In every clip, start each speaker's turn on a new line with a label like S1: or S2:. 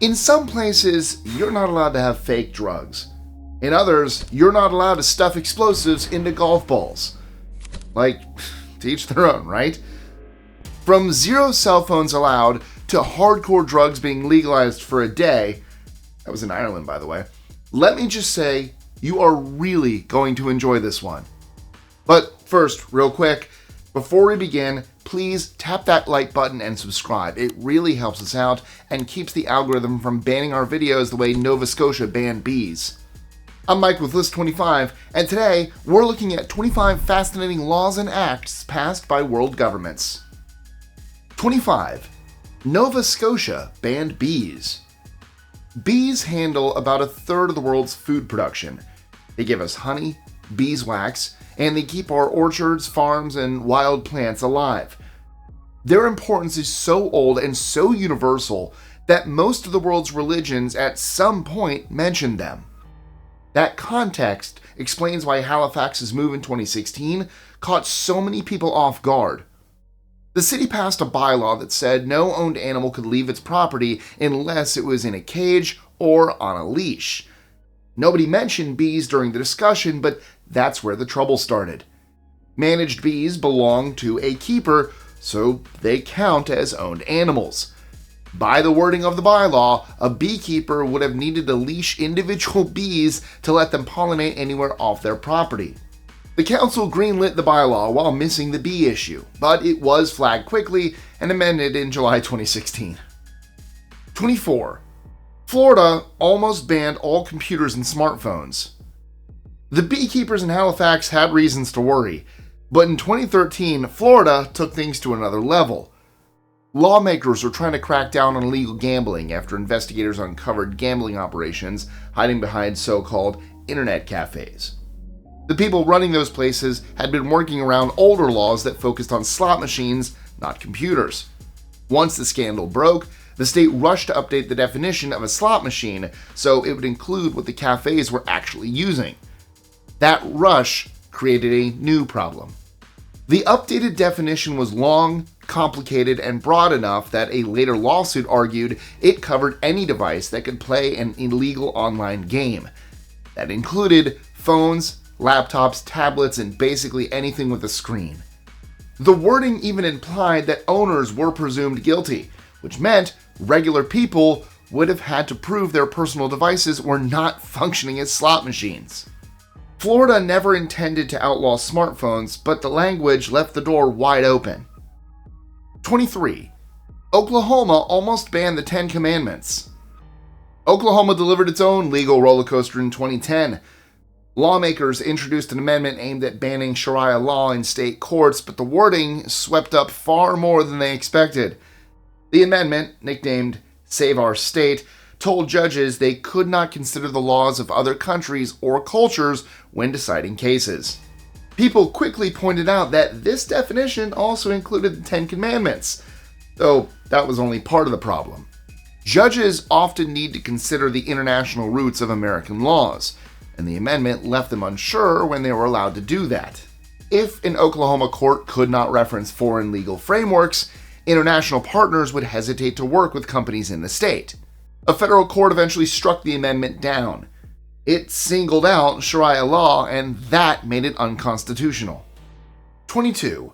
S1: In some places, you're not allowed to have fake drugs. In others, you're not allowed to stuff explosives into golf balls. Like, to each their own, right? From 0 cell phones allowed to hardcore drugs being legalized for a day, that was in Ireland, by the way, let me just say, you are really going to enjoy this one. But first, real quick, before we begin, please tap that like button and subscribe. It really helps us out and keeps the algorithm from banning our videos the way Nova Scotia banned bees. I'm Mike with List 25, and today we're looking at 25 fascinating laws and acts passed by world governments. 25. Nova Scotia banned bees. Bees handle about a third of the world's food production. They give us honey, beeswax, and they keep our orchards, farms, and wild plants alive. Their importance is so old and so universal that most of the world's religions at some point mentioned them. That context explains why Halifax's move in 2016 caught so many people off guard. The city passed a bylaw that said no owned animal could leave its property unless it was in a cage or on a leash. Nobody mentioned bees during the discussion, but that's where the trouble started. Managed bees belong to a keeper, so they count as owned animals. By the wording of the bylaw, a beekeeper would have needed to leash individual bees to let them pollinate anywhere off their property. The council greenlit the bylaw while missing the bee issue, but it was flagged quickly and amended in July 2016. 24. Florida almost banned all computers and smartphones. The beekeepers in Halifax had reasons to worry, but in 2013, Florida took things to another level. Lawmakers were trying to crack down on illegal gambling after investigators uncovered gambling operations hiding behind so-called internet cafes. The people running those places had been working around older laws that focused on slot machines, not computers. Once the scandal broke, the state rushed to update the definition of a slot machine so it would include what the cafes were actually using. That rush created a new problem. The updated definition was long, complicated, and broad enough that a later lawsuit argued it covered any device that could play an illegal online game. That included phones, laptops, tablets, and basically anything with a screen. The wording even implied that owners were presumed guilty, which meant regular people would have had to prove their personal devices were not functioning as slot machines. Florida never intended to outlaw smartphones, but the language left the door wide open. 23. Oklahoma almost banned the 10 Commandments. Oklahoma delivered its own legal roller coaster in 2010. Lawmakers introduced an amendment aimed at banning Sharia law in state courts, but the wording swept up far more than they expected. The amendment, nicknamed Save Our State, told judges they could not consider the laws of other countries or cultures when deciding cases. People quickly pointed out that this definition also included the 10 Commandments, though that was only part of the problem. Judges often need to consider the international roots of American laws, and the amendment left them unsure when they were allowed to do that. If an Oklahoma court could not reference foreign legal frameworks, international partners would hesitate to work with companies in the state. A federal court eventually struck the amendment down. It singled out Sharia law, and that made it unconstitutional. 22.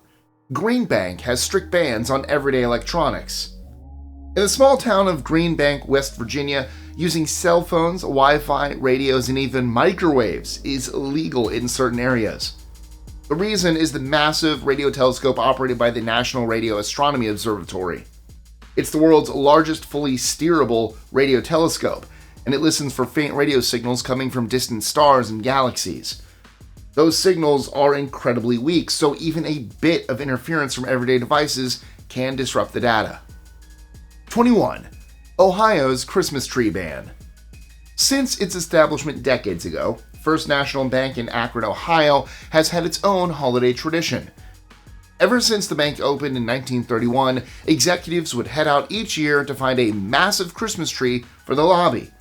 S1: Greenbank has strict bans on everyday electronics. In the small town of Greenbank, West Virginia, using cell phones, Wi-Fi, radios, and even microwaves is illegal in certain areas. The reason is the massive radio telescope operated by the National Radio Astronomy Observatory. It's the world's largest fully steerable radio telescope, and it listens for faint radio signals coming from distant stars and galaxies. Those signals are incredibly weak, so even a bit of interference from everyday devices can disrupt the data. 21. Ohio's Christmas tree ban. Since its establishment decades ago, First National Bank in Akron, Ohio, has had its own holiday tradition. Ever since the bank opened in 1931, executives would head out each year to find a massive Christmas tree for the lobby.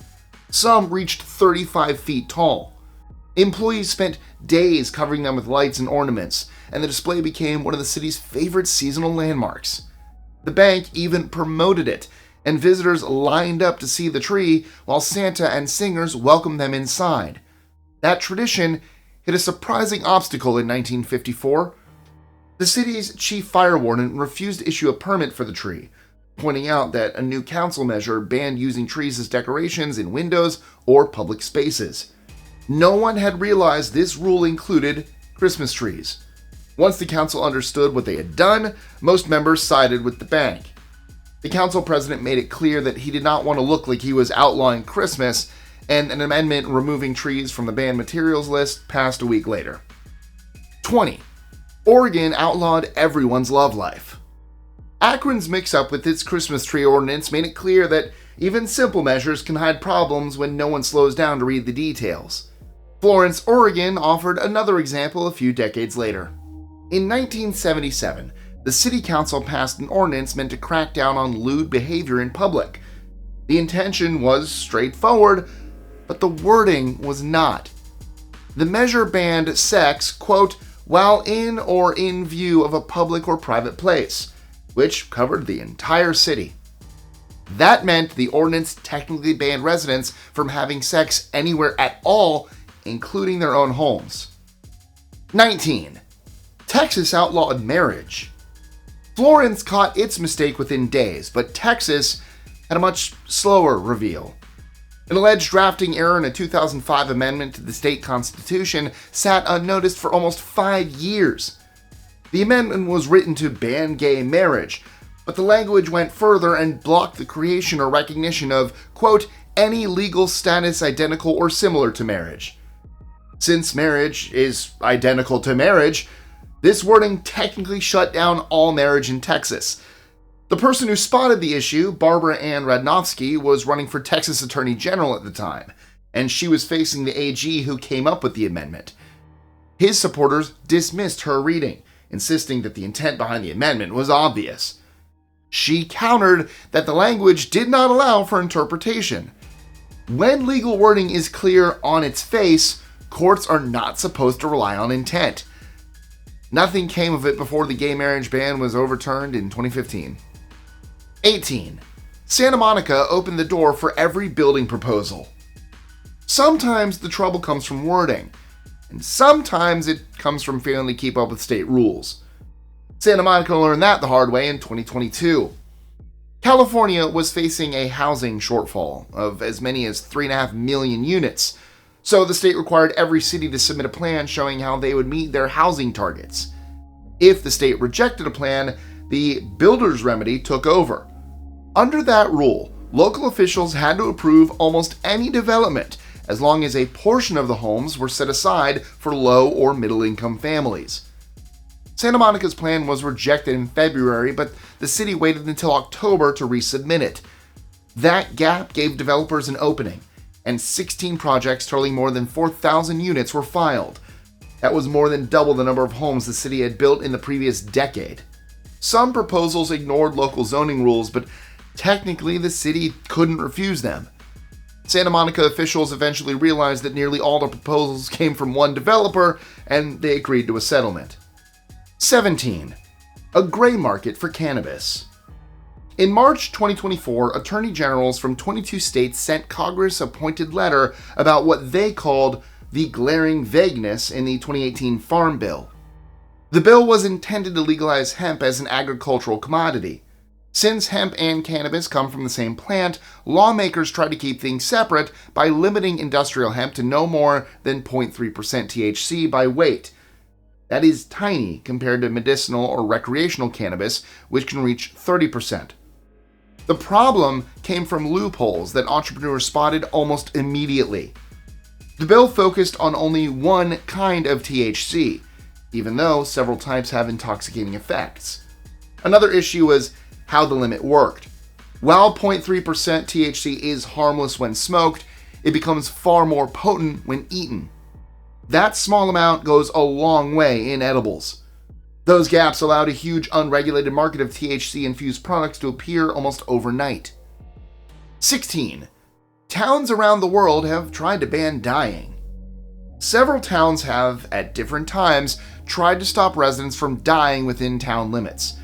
S1: Some reached 35 feet tall. Employees spent days covering them with lights and ornaments, and the display became one of the city's favorite seasonal landmarks. The bank even promoted it, and visitors lined up to see the tree while Santa and singers welcomed them inside. That tradition hit a surprising obstacle in 1954. The city's chief fire warden refused to issue a permit for the tree, pointing out that a new council measure banned using trees as decorations in windows or public spaces. No one had realized this rule included Christmas trees. Once the council understood what they had done, most members sided with the bank. The council president made it clear that he did not want to look like he was outlawing Christmas, and an amendment removing trees from the banned materials list passed a week later. 20. Oregon outlawed everyone's love life. Akron's mix-up with its Christmas tree ordinance made it clear that even simple measures can hide problems when no one slows down to read the details. Florence, Oregon offered another example a few decades later. In 1977, the city council passed an ordinance meant to crack down on lewd behavior in public. The intention was straightforward, but the wording was not. The measure banned sex, quote, while in or in view of a public or private place, which covered the entire city. That meant the ordinance technically banned residents from having sex anywhere at all, including their own homes. 19. Texas outlawed marriage. Florence caught its mistake within days, but Texas had a much slower reveal. An alleged drafting error in a 2005 amendment to the state constitution sat unnoticed for almost 5 years. The amendment was written to ban gay marriage, but the language went further and blocked the creation or recognition of, quote, any legal status identical or similar to marriage. Since marriage is identical to marriage, this wording technically shut down all marriage in Texas. The person who spotted the issue, Barbara Ann Radnofsky, was running for Texas Attorney General at the time, and she was facing the AG who came up with the amendment. His supporters dismissed her reading, insisting that the intent behind the amendment was obvious. She countered that the language did not allow for interpretation. When legal wording is clear on its face, courts are not supposed to rely on intent. Nothing came of it before the gay marriage ban was overturned in 2015. 18. Santa Monica opened the door for every building proposal. Sometimes the trouble comes from wording, and sometimes it comes from failing to keep up with state rules. Santa Monica learned that the hard way in 2022. California was facing a housing shortfall of as many as 3.5 million units, so the state required every city to submit a plan showing how they would meet their housing targets. If the state rejected a plan, the builder's remedy took over. Under that rule, local officials had to approve almost any development as long as a portion of the homes were set aside for low or middle income families. Santa Monica's plan was rejected in February, but the city waited until October to resubmit it. That gap gave developers an opening, and 16 projects totaling more than 4,000 units were filed. That was more than double the number of homes the city had built in the previous decade. Some proposals ignored local zoning rules, but technically the city couldn't refuse them. Santa Monica officials eventually realized that nearly all the proposals came from one developer, and they agreed to a settlement. 17. A gray market for cannabis. In March 2024, attorney generals from 22 states sent Congress-appointed letter about what they called the glaring vagueness in the 2018 Farm Bill. The bill was intended to legalize hemp as an agricultural commodity. Since hemp and cannabis come from the same plant, lawmakers tried to keep things separate by limiting industrial hemp to no more than 0.3% THC by weight. That is tiny compared to medicinal or recreational cannabis, which can reach 30%. The problem came from loopholes that entrepreneurs spotted almost immediately. The bill focused on only one kind of THC, even though several types have intoxicating effects. Another issue was how the limit worked. While 0.3% THC is harmless when smoked, it becomes far more potent when eaten. That small amount goes a long way in edibles. Those gaps allowed a huge unregulated market of THC-infused products to appear almost overnight. 16. Towns around the world have tried to ban dyeing. Several towns have, at different times, tried to stop residents from dyeing within town limits.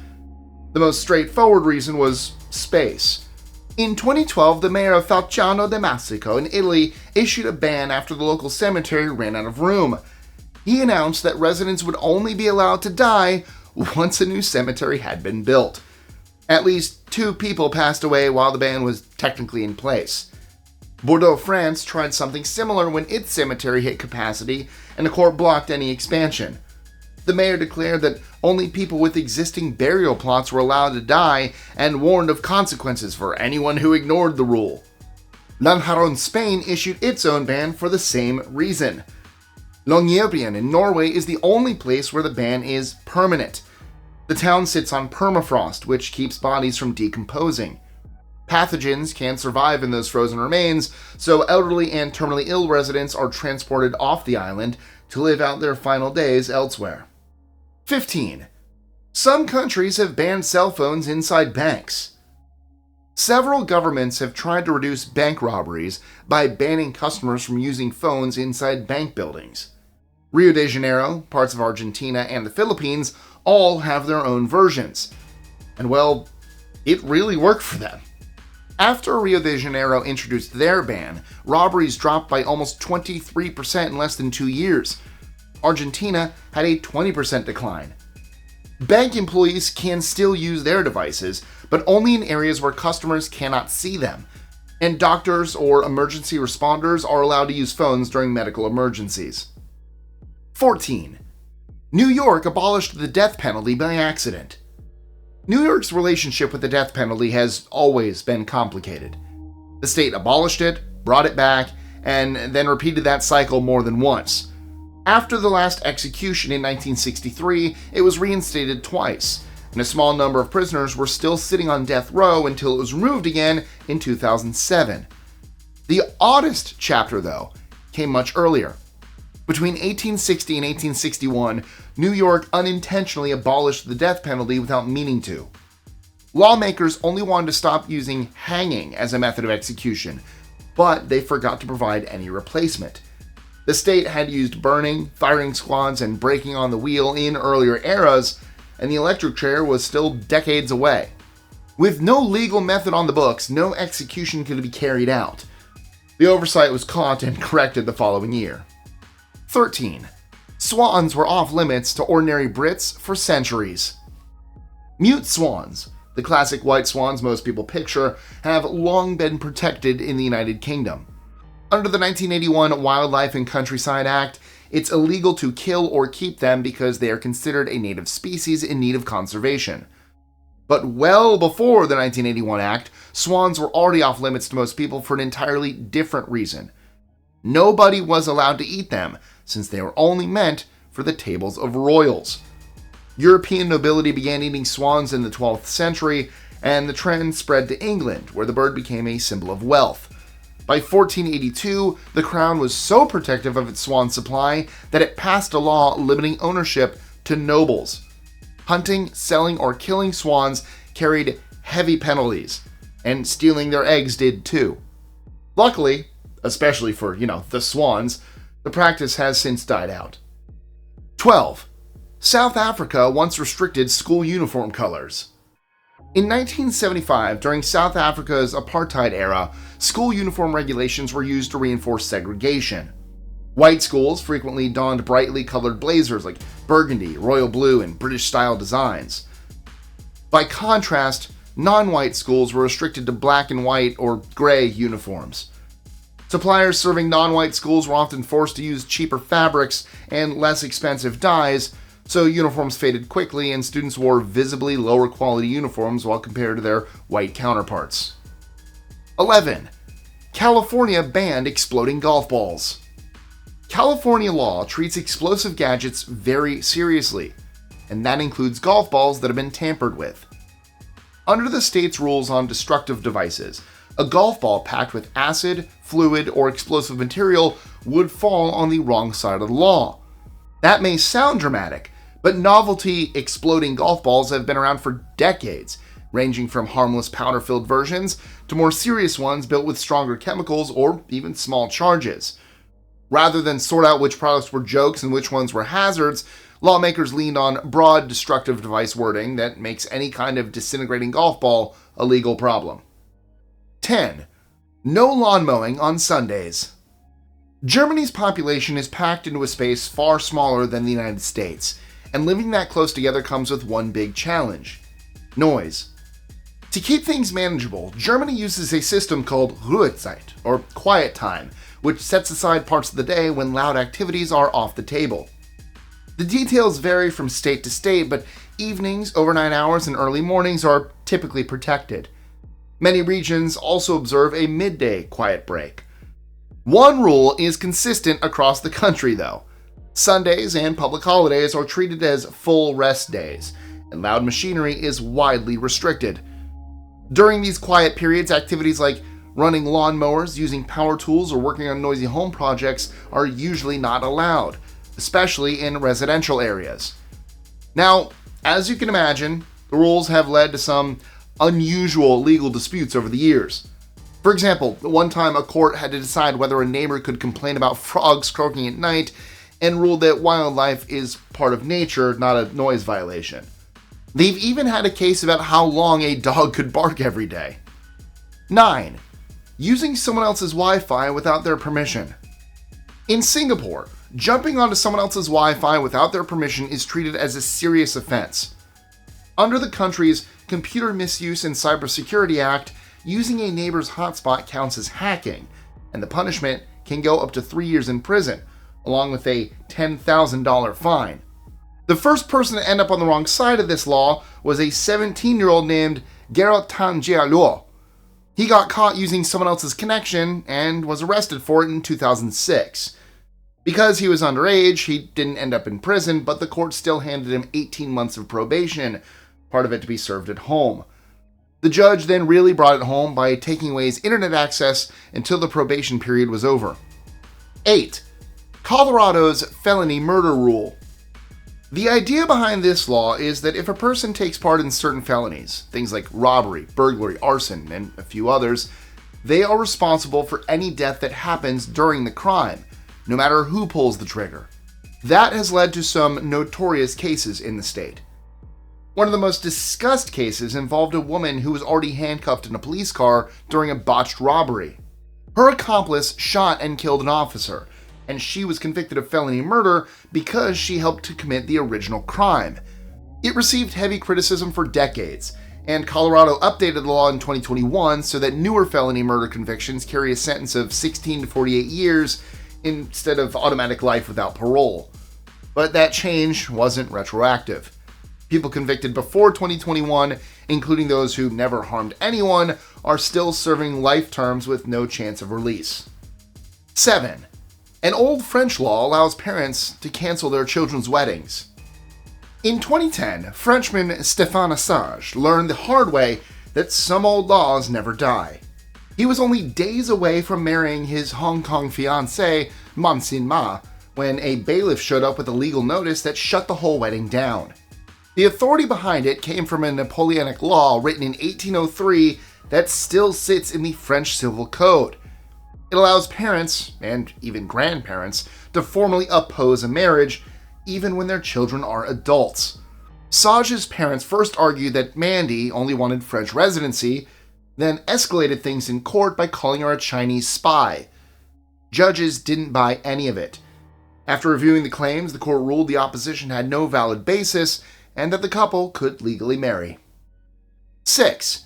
S1: The most straightforward reason was space. In 2012, the mayor of Falciano de Masico in Italy issued a ban after the local cemetery ran out of room. He announced that residents would only be allowed to die once a new cemetery had been built. At least 2 people passed away while the ban was technically in place. Bordeaux, France tried something similar when its cemetery hit capacity and the court blocked any expansion. The mayor declared that only people with existing burial plots were allowed to die and warned of consequences for anyone who ignored the rule. Lanjarón, Spain issued its own ban for the same reason. Longyearbyen in Norway is the only place where the ban is permanent. The town sits on permafrost, which keeps bodies from decomposing. Pathogens can survive in those frozen remains, so elderly and terminally ill residents are transported off the island to live out their final days elsewhere. 15. Some countries have banned cell phones inside banks. Several governments have tried to reduce bank robberies by banning customers from using phones inside bank buildings. Rio de Janeiro, parts of Argentina, and the Philippines all have their own versions. And well, it really worked for them. After Rio de Janeiro introduced their ban, robberies dropped by almost 23% in less than 2 years. Argentina had a 20% decline. Bank employees can still use their devices, but only in areas where customers cannot see them. And doctors or emergency responders are allowed to use phones during medical emergencies. 14. New York abolished the death penalty by accident. New York's relationship with the death penalty has always been complicated. The state abolished it, brought it back, and then repeated that cycle more than once. After the last execution in 1963, it was reinstated twice, and a small number of prisoners were still sitting on death row until it was removed again in 2007. The oddest chapter, though, came much earlier. Between 1860 and 1861, New York unintentionally abolished the death penalty without meaning to. Lawmakers only wanted to stop using hanging as a method of execution, but they forgot to provide any replacement. The state had used burning, firing squads, and breaking on the wheel in earlier eras, and the electric chair was still decades away. With no legal method on the books, no execution could be carried out. The oversight was caught and corrected the following year. 13. Swans were off limits to ordinary Brits for centuries. Mute swans, the classic white swans most people picture, have long been protected in the United Kingdom. Under the 1981 Wildlife and Countryside Act, it's illegal to kill or keep them because they are considered a native species in need of conservation. But well before the 1981 Act, swans were already off limits to most people for an entirely different reason. Nobody was allowed to eat them, since they were only meant for the tables of royals. European nobility began eating swans in the 12th century, and the trend spread to England, where the bird became a symbol of wealth. By 1482, the crown was so protective of its swan supply that it passed a law limiting ownership to nobles. Hunting, selling, or killing swans carried heavy penalties, and stealing their eggs did too. Luckily, especially for, the swans, the practice has since died out. 12. South Africa once restricted school uniform colors. In 1975, during South Africa's apartheid era, school uniform regulations were used to reinforce segregation. White schools frequently donned brightly colored blazers like burgundy, royal blue, and British-style designs. By contrast, non-white schools were restricted to black and white or gray uniforms. Suppliers serving non-white schools were often forced to use cheaper fabrics and less expensive dyes, so uniforms faded quickly and students wore visibly lower quality uniforms while compared to their white counterparts. 11. California banned exploding golf balls. California law treats explosive gadgets very seriously, and that includes golf balls that have been tampered with. Under the state's rules on destructive devices, a golf ball packed with acid, fluid, or explosive material would fall on the wrong side of the law. That may sound dramatic, but novelty exploding golf balls have been around for decades, ranging from harmless powder-filled versions to more serious ones built with stronger chemicals or even small charges. Rather than sort out which products were jokes and which ones were hazards, lawmakers leaned on broad destructive device wording that makes any kind of disintegrating golf ball a legal problem. 10. No lawn mowing on Sundays. Germany's population is packed into a space far smaller than the United States, and living that close together comes with one big challenge: noise. To keep things manageable, Germany uses a system called Ruhezeit, or quiet time, which sets aside parts of the day when loud activities are off the table. The details vary from state to state, but evenings, overnight hours, and early mornings are typically protected. Many regions also observe a midday quiet break. One rule is consistent across the country, though. Sundays and public holidays are treated as full rest days, and loud machinery is widely restricted. During these quiet periods, activities like running lawnmowers, using power tools, or working on noisy home projects are usually not allowed, especially in residential areas. Now, as you can imagine, the rules have led to some unusual legal disputes over the years. For example, one time a court had to decide whether a neighbor could complain about frogs croaking at night and ruled that wildlife is part of nature, not a noise violation. They've even had a case about how long a dog could bark every day. 9. Using someone else's Wi-Fi without their permission. In Singapore, jumping onto someone else's Wi-Fi without their permission is treated as a serious offense. Under the country's Computer Misuse and Cybersecurity Act, using a neighbor's hotspot counts as hacking, and the punishment can go up to 3 years in prison, along with a $10,000 fine. The first person to end up on the wrong side of this law was a 17-year-old named Geralt Tan Jialuo. He got caught using someone else's connection and was arrested for it in 2006. Because he was underage, he didn't end up in prison, but the court still handed him 18 months of probation, part of it to be served at home. The judge then really brought it home by taking away his internet access until the probation period was over. 8. Colorado's felony murder rule. The idea behind this law is that if a person takes part in certain felonies, things like robbery, burglary, arson, and a few others, they are responsible for any death that happens during the crime, no matter who pulls the trigger. That has led to some notorious cases in the state. One of the most discussed cases involved a woman who was already handcuffed in a police car during a botched robbery. Her accomplice shot and killed an officer, and she was convicted of felony murder because she helped to commit the original crime. It received heavy criticism for decades, and Colorado updated the law in 2021 so that newer felony murder convictions carry a sentence of 16 to 48 years instead of automatic life without parole. But that change wasn't retroactive. People convicted before 2021, including those who never harmed anyone, are still serving life terms with no chance of release. 7. An old French law allows parents to cancel their children's weddings. In 2010, Frenchman Stéphane Assage learned the hard way that some old laws never die. He was only days away from marrying his Hong Kong fiancée, Mansin Ma, when a bailiff showed up with a legal notice that shut the whole wedding down. The authority behind it came from a Napoleonic law written in 1803 that still sits in the French Civil Code. It allows parents, and even grandparents, to formally oppose a marriage, even when their children are adults. Sage's parents first argued that Mandy only wanted French residency, then escalated things in court by calling her a Chinese spy. Judges didn't buy any of it. After reviewing the claims, the court ruled the opposition had no valid basis, and that the couple could legally marry. 6.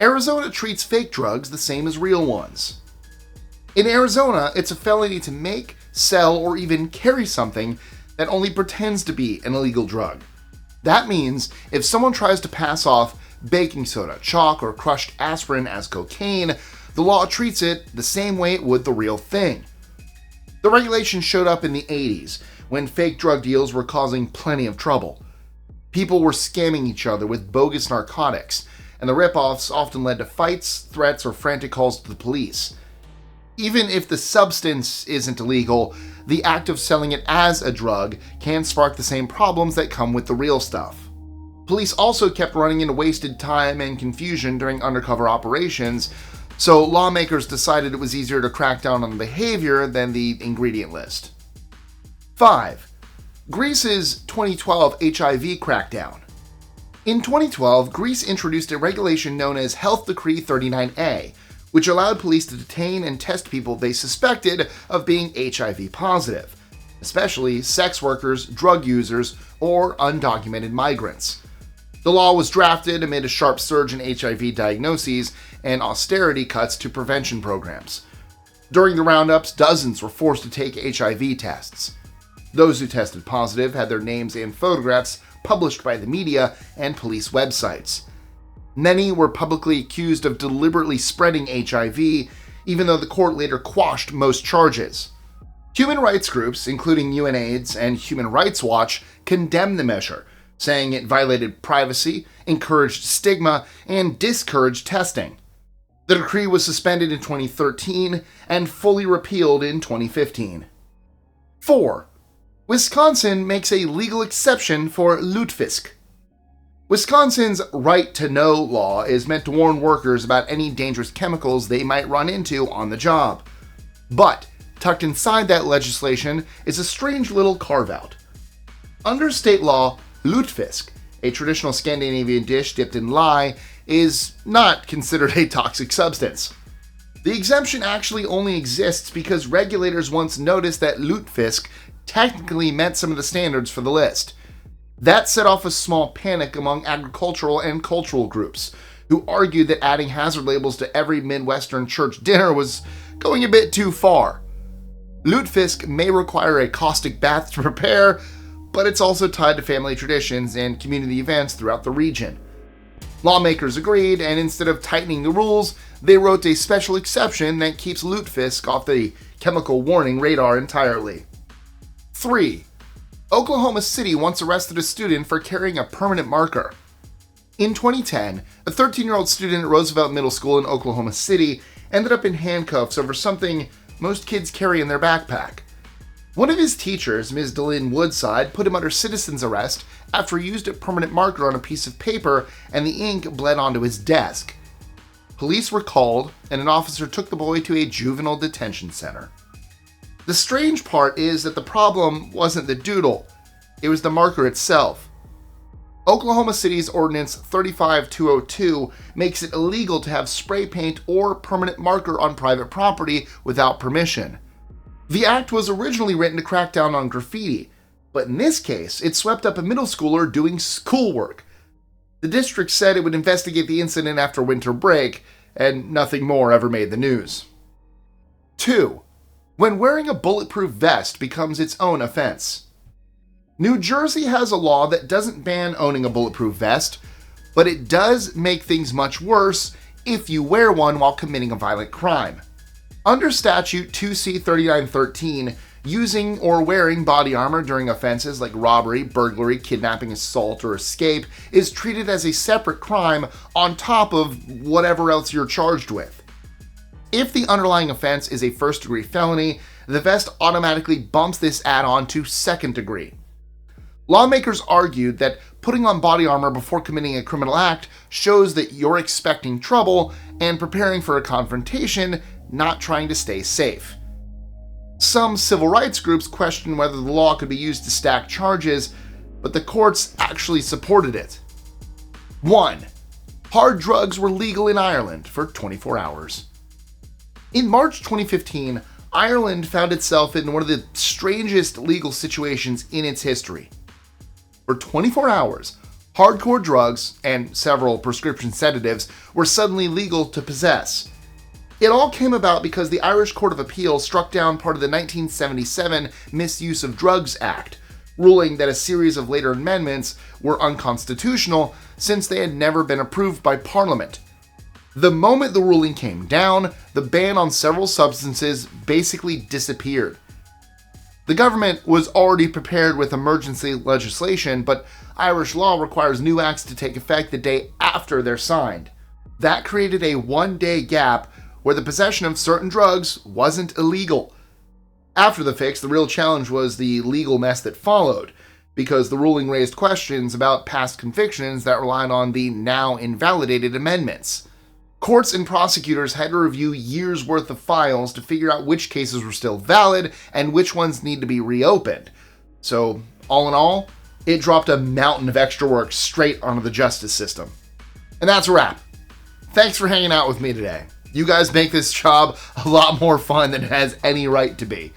S1: Arizona treats fake drugs the same as real ones. In Arizona, it's a felony to make, sell, or even carry something that only pretends to be an illegal drug. That means if someone tries to pass off baking soda, chalk, or crushed aspirin as cocaine, the law treats it the same way it would the real thing. The regulation showed up in the 80s, when fake drug deals were causing plenty of trouble. People were scamming each other with bogus narcotics, and the ripoffs often led to fights, threats, or frantic calls to the police. Even if the substance isn't illegal, the act of selling it as a drug can spark the same problems that come with the real stuff. Police also kept running into wasted time and confusion during undercover operations, so lawmakers decided it was easier to crack down on the behavior than the ingredient list. 5. Greece's 2012 HIV Crack-Down. In 2012, Greece introduced a regulation known as Health Decree 39A, which allowed police to detain and test people they suspected of being HIV positive, especially sex workers, drug users, or undocumented migrants. The law was drafted amid a sharp surge in HIV diagnoses and austerity cuts to prevention programs. During the roundups, dozens were forced to take HIV tests. Those who tested positive had their names and photographs published by the media and police websites. Many were publicly accused of deliberately spreading HIV, even though the court later quashed most charges. Human rights groups, including UNAIDS and Human Rights Watch, condemned the measure, saying it violated privacy, encouraged stigma, and discouraged testing. The decree was suspended in 2013 and fully repealed in 2015. 4. Wisconsin makes a legal exception for Lutefisk. Wisconsin's right to know law is meant to warn workers about any dangerous chemicals they might run into on the job. But tucked inside that legislation is a strange little carve-out. Under state law, Lutefisk, a traditional Scandinavian dish dipped in lye, is not considered a toxic substance. The exemption actually only exists because regulators once noticed that Lutefisk technically met some of the standards for the list. That set off a small panic among agricultural and cultural groups, who argued that adding hazard labels to every Midwestern church dinner was going a bit too far. Lutefisk may require a caustic bath to prepare, but it's also tied to family traditions and community events throughout the region. Lawmakers agreed, and instead of tightening the rules, they wrote a special exception that keeps Lutefisk off the chemical warning radar entirely. 3. Oklahoma City once arrested a student for carrying a permanent marker. In 2010, a 13-year-old student at Roosevelt Middle School in Oklahoma City ended up in handcuffs over something most kids carry in their backpack. One of his teachers, Ms. Delynn Woodside, put him under citizen's arrest after he used a permanent marker on a piece of paper and the ink bled onto his desk. Police were called, and an officer took the boy to a juvenile detention center. The strange part is that the problem wasn't the doodle, it was the marker itself. Oklahoma City's Ordinance 35202 makes it illegal to have spray paint or permanent marker on private property without permission. The act was originally written to crack down on graffiti, but in this case, it swept up a middle schooler doing schoolwork. The district said it would investigate the incident after winter break, and nothing more ever made the news. 2. When wearing a bulletproof vest becomes its own offense. New Jersey has a law that doesn't ban owning a bulletproof vest, but it does make things much worse if you wear one while committing a violent crime. Under Statute 2C-3913, using or wearing body armor during offenses like robbery, burglary, kidnapping, assault, or escape is treated as a separate crime on top of whatever else you're charged with. If the underlying offense is a first-degree felony, the vest automatically bumps this add-on to second degree. Lawmakers argued that putting on body armor before committing a criminal act shows that you're expecting trouble and preparing for a confrontation, not trying to stay safe. Some civil rights groups questioned whether the law could be used to stack charges, but the courts actually supported it. 1. Hard drugs were legal in Ireland for 24 hours. In March 2015, Ireland found itself in one of the strangest legal situations in its history. For 24 hours, hardcore drugs and several prescription sedatives were suddenly legal to possess. It all came about because the Irish Court of Appeal struck down part of the 1977 Misuse of Drugs Act, ruling that a series of later amendments were unconstitutional since they had never been approved by Parliament. The moment the ruling came down, the ban on several substances basically disappeared. The government was already prepared with emergency legislation, but Irish law requires new acts to take effect the day after they're signed. That created a one-day gap where the possession of certain drugs wasn't illegal. After the fix, the real challenge was the legal mess that followed, because the ruling raised questions about past convictions that relied on the now invalidated amendments. Courts and prosecutors had to review years' worth of files to figure out which cases were still valid and which ones need to be reopened. So, all in all, it dropped a mountain of extra work straight onto the justice system. And that's a wrap. Thanks for hanging out with me today. You guys make this job a lot more fun than it has any right to be.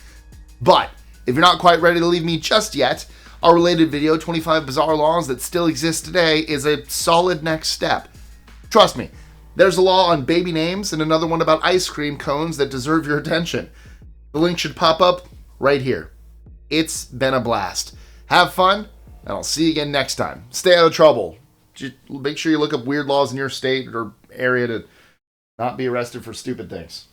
S1: But if you're not quite ready to leave me just yet, our related video, 25 Bizarre Laws That Still Exist Today, is a solid next step. Trust me, there's a law on baby names and another one about ice cream cones that deserve your attention. The link should pop up right here. It's been a blast. Have fun, and I'll see you again next time. Stay out of trouble. Just make sure you look up weird laws in your state or area to not be arrested for stupid things.